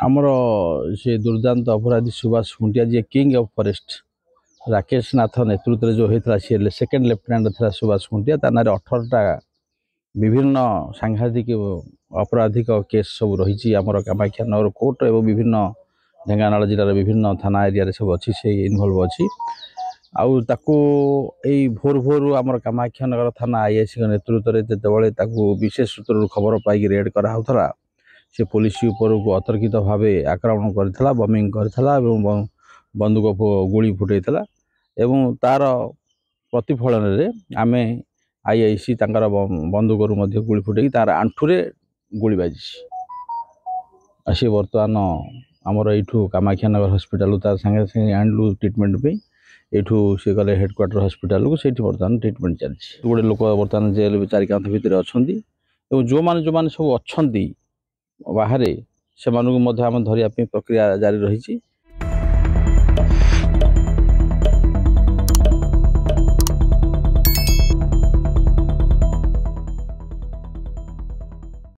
आमर से दुर्दांत अपराधी सुभाष खुंटिया जी किंग ऑफ फॉरेस्ट राकेश नाथ नेतृत्व जो होता सी सेकेंड लेफ्टिनेंट था सुभाष खुंटिया ताना 18टा विभिन्न सांघातिक अपराधिक केस सब रही आमर कामाख्यानगर कोर्ट और विभिन्न ढेंकानाल जिलार विभिन्न थाना एरिया सब अच्छी से इनवल्व अच्छी आउ ताकू भोर भोर आमर कामाख्यानगर थाना आईआईसी नेतृत्व में जितेबाला विशेष सूत्र खबर पाई रेड कराला से पुलिस ऊपर को अतर्कित भाव आक्रमण करता बमिंग करता बंदूक गुड़ी फुटाइला एवं तार प्रतिफलन में आम आईआईसी बंदूक गुड़ी फुटे तार आंठुरे गुड़ी बाजी सी बर्तमान आमर यू कामाख्यानगर हस्पिटाल तार सागे सागे आनलु ट्रिटमेंट पे यू सी गले हेडक्वार्टर हस्पिटाल को से बर्तमान ट्रिटमेंट चलती गोटे लोक बर्तमान जेल चारि कांथ भितर अच्छा जो मैंने सब अच्छा बाहर से आम धरिया प्रक्रिया जारी रही।